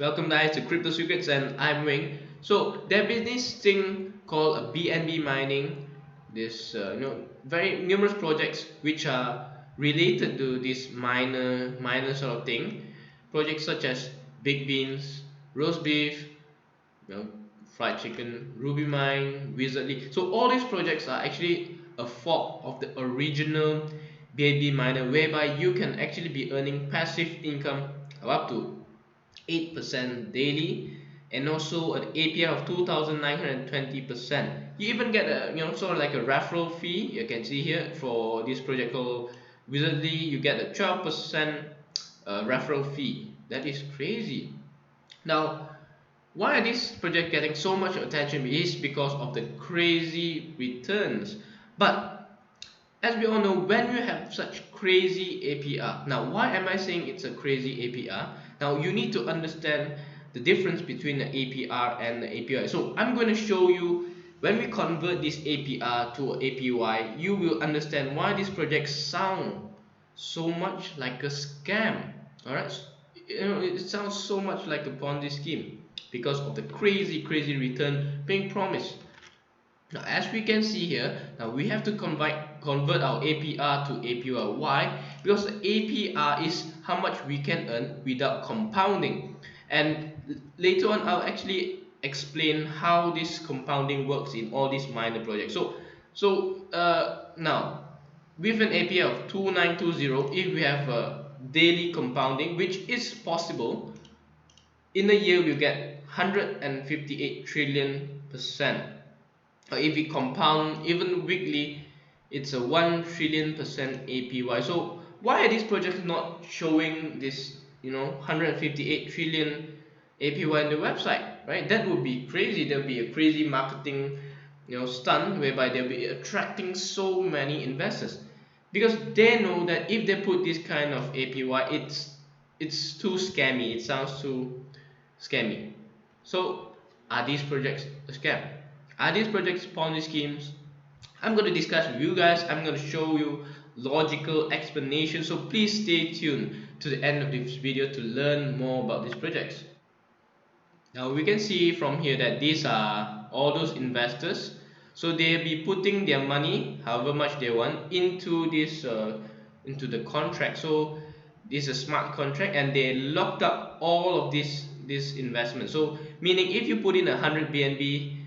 Welcome guys to Crypto Secrets, and I'm Wing. So there is this thing called a BNB mining. This very numerous projects which are related to this miner sort of thing. Projects such as Big Beans, Roast Beef, Fried Chicken, Ruby Mine, Wizardly. So all these projects are actually a fork of the original BNB miner, whereby you can actually be earning passive income of up to 8% daily, and also an APR of 2,920%. You even get a sort of like a referral fee. You can see here for this project called Wizardly, you get a 12% referral fee. That is crazy. Now, why are this project getting so much attention? Is because of the crazy returns. But as we all know, when you have such crazy APR, now why am I saying it's a crazy APR? Now you need to understand the difference between the APR and the APY. So I'm going to show you when we convert this APR to APY, you will understand why these projects sound so much like a scam. All right, it sounds so much like a Ponzi scheme because of the crazy return being promised. Now, as we can see here, now we have to convert our APR to APY. Why? Because the APR is how much we can earn without compounding. And later on, I'll actually explain how this compounding works in all these minor projects. Now, with an APR of 2920, if we have a daily compounding, which is possible, in a year we'll get 158 trillion%. If we compound even weekly, it's a 1 trillion% APY. So why are these projects not showing this 158 trillion APY on the website, right? That would be crazy. There would be a crazy marketing stunt whereby they'll be attracting so many investors, because they know that if they put this kind of APY, it's too scammy. It sounds too scammy. So are these projects a scam? Are these projects Ponzi schemes? I'm going to discuss with you guys. I'm going to show you logical explanation. So please stay tuned to the end of this video to learn more about these projects. Now we can see from here that these are all those investors. So they'll be putting their money, however much they want, into this into the contract. So this is a smart contract, and they locked up all of this investment. So meaning if you put in 100 BNB,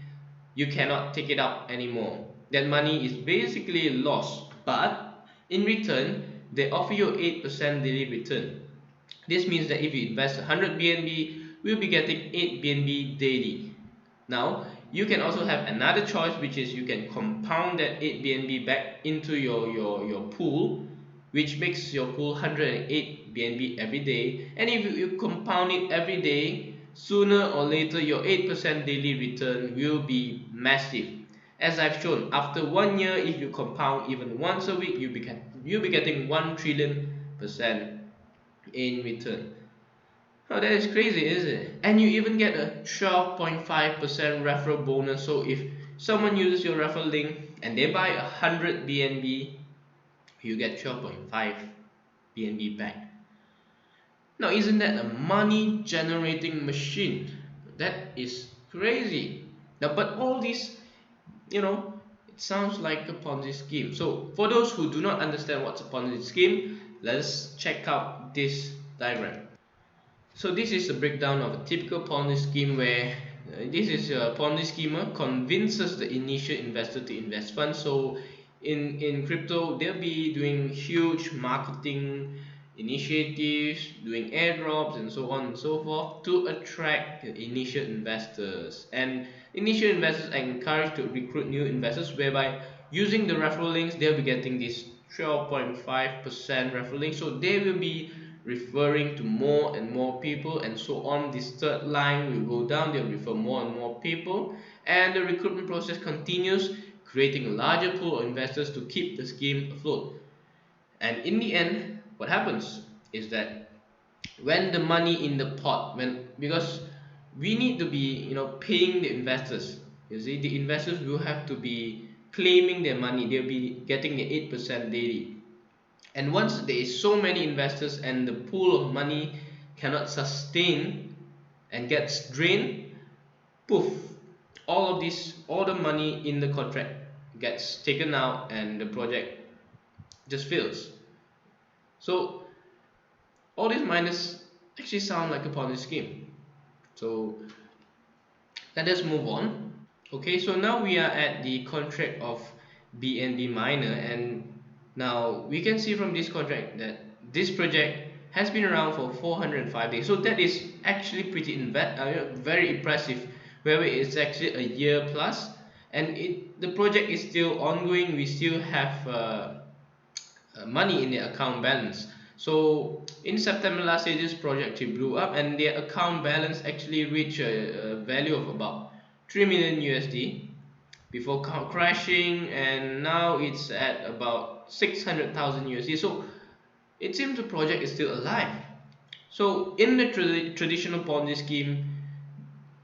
you cannot take it out anymore. That money is basically lost, but in return they offer you 8% daily return. This means that if you invest 100 BNB, we'll be getting 8 BNB daily. Now you can also have another choice, which is you can compound that 8 BNB back into your pool, which makes your pool 108 BNB every day. And if you compound it every day, sooner or later your 8% daily return will be massive. As I've shown, after 1 year, if you compound even once a week, you'll be getting 1 trillion% in return. Oh, that is crazy, isn't it? And you even get a 12.5% referral bonus. So if someone uses your referral link and they buy 100 BNB, you get 12.5 BNB back. Now, isn't that a money generating machine? That is crazy. Now, but all this, it sounds like a Ponzi scheme. So for those who do not understand what's a Ponzi scheme, let's check out this diagram. So this is a breakdown of a typical Ponzi scheme, where this is a Ponzi schemer convinces the initial investor to invest funds. So in crypto, they'll be doing huge marketing initiatives, doing airdrops and so on and so forth to attract the initial investors. And initial investors are encouraged to recruit new investors, whereby using the referral links, they'll be getting this 12.5% referral link. So they will be referring to more and more people, and so on. This third line will go down, they'll refer more and more people, and the recruitment process continues, creating a larger pool of investors to keep the scheme afloat. And in the end, what happens is that when the money in the pot, because we need to be paying the investors. You see, the investors will have to be claiming their money. They'll be getting the 8% daily. And once there is so many investors and the pool of money cannot sustain and gets drained, poof, all the money in the contract gets taken out and the project just fails. So all these miners actually sound like a Ponzi scheme. So let us move on. Okay, so now we are at the contract of BNB miner, and now we can see from this contract that this project has been around for 405 days. So that is actually pretty very impressive, where it's actually a year plus, and the project is still ongoing. We still have money in their account balance. So in September last year, this project actually blew up, and their account balance actually reached a value of about 3 million USD before crashing, and now it's at about 600,000 USD. So it seems the project is still alive. So in the traditional Ponzi scheme,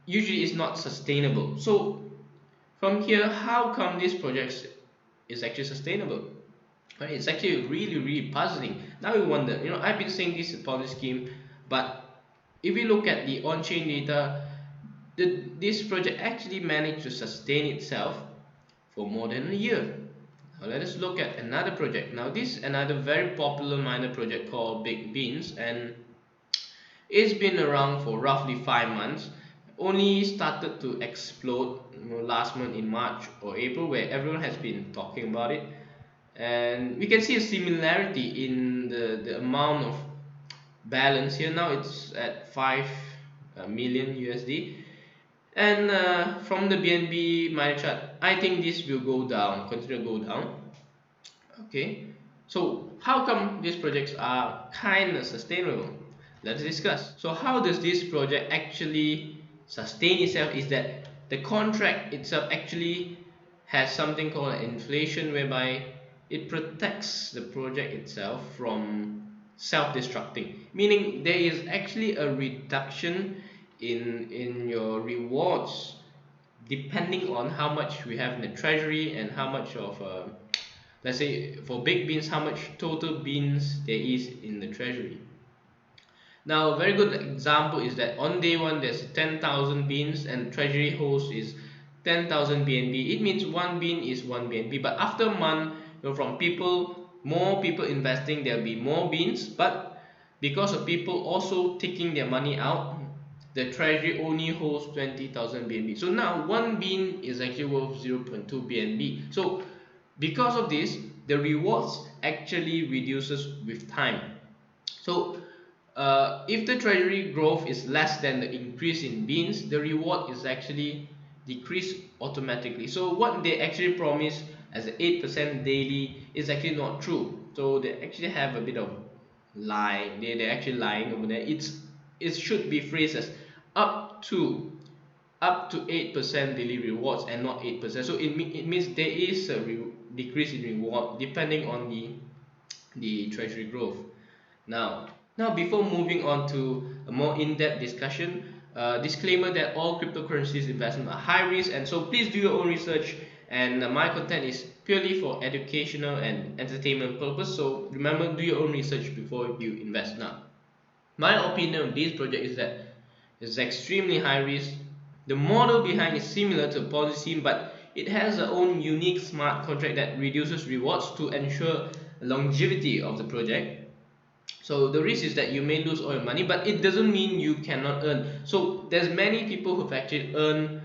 usually it's not sustainable. So from here, how come this project is actually sustainable? Right? It's actually really puzzling. Now we wonder, I've been saying this is a Ponzi scheme, but if we look at the on-chain data, this project actually managed to sustain itself for more than a year. Now let us look at another project. Now this is another very popular miner project called Big Beans, and it's been around for roughly 5 months. Only started to explode last month in March or April, where everyone has been talking about it, and we can see a similarity in the amount of balance here. Now it's at 5 million USD, and from the BNB miner chart, I think this will go down, continue to go down. Okay, so how come these projects are kind of sustainable? Let's discuss. So how does this project actually sustain itself is that the contract itself actually has something called inflation, whereby it protects the project itself from self-destructing, meaning there is actually a reduction in your rewards depending on how much we have in the treasury and how much of let's say for big beans, how much total beans there is in the treasury. Now a very good example is that on day one there's 10,000 beans and treasury holds is 10,000 BNB. It means one bean is one BNB, but after a month, from more people investing, there'll be more beans, but because of people also taking their money out, the treasury only holds 20,000 BNB. So now one bean is actually worth 0.2 BNB. So because of this, the rewards actually reduces with time. So if the treasury growth is less than the increase in beans, the reward is actually decreased automatically. So what they actually promise as 8% daily is actually not true. So they actually have a bit of lie. They're actually lying over there. It should be phrased as up to 8% daily rewards and not 8%. So it means there is a decrease in reward depending on the treasury growth. Now before moving on to a more in-depth discussion, disclaimer that all cryptocurrencies investment are high risk, and so please do your own research, and my content is purely for educational and entertainment purpose. So remember, do your own research before you invest. Now my opinion of this project is that it's extremely high risk. The model behind is similar to a Ponzi scheme, but it has its own unique smart contract that reduces rewards to ensure longevity of the project. So the risk is that you may lose all your money, but it doesn't mean you cannot earn. So there's many people who've actually earned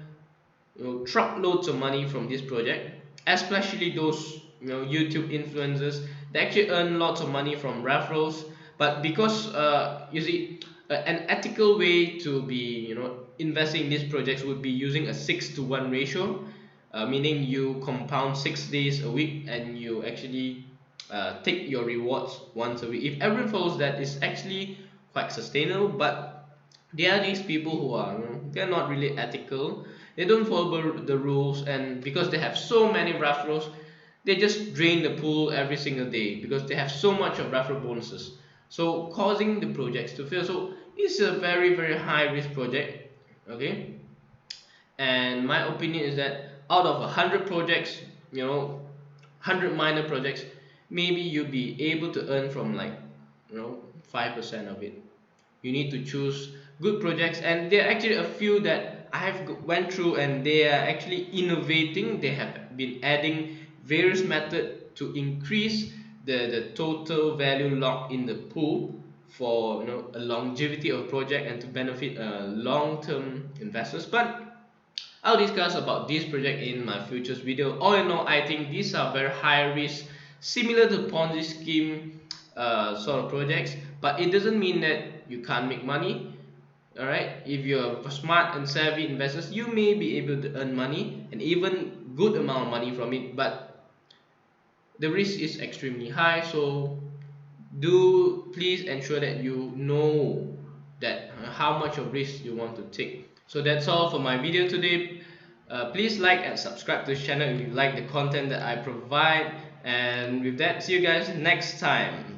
truckloads of money from this project, especially those YouTube influencers. They actually earn lots of money from referrals, but because you see, an ethical way to be investing in these projects would be using a 6-to-1 ratio, meaning you compound 6 days a week and you actually take your rewards once a week. If everyone follows that, it's actually quite sustainable. But there are these people who are they're not really ethical. They don't follow the rules, and because they have so many referrals, they just drain the pool every single day because they have so much of referral bonuses, so causing the projects to fail. So it's a very high risk project. Okay, and my opinion is that out of 100 projects, 100 minor projects, maybe you'll be able to earn from like 5% of it. You need to choose good projects, and there are actually a few that I have went through, and they are actually innovating. They have been adding various methods to increase the total value locked in the pool for a longevity of project and to benefit long-term investors. But I'll discuss about this project in my futures video. All in all, I think these are very high risk, similar to Ponzi scheme sort of projects, but it doesn't mean that you can't make money. Alright, if you're smart and savvy investors, you may be able to earn money and even good amount of money from it, but the risk is extremely high. So do please ensure that you know that how much of risk you want to take. So that's all for my video today. Please like and subscribe to this channel if you like the content that I provide, and with that, see you guys next time.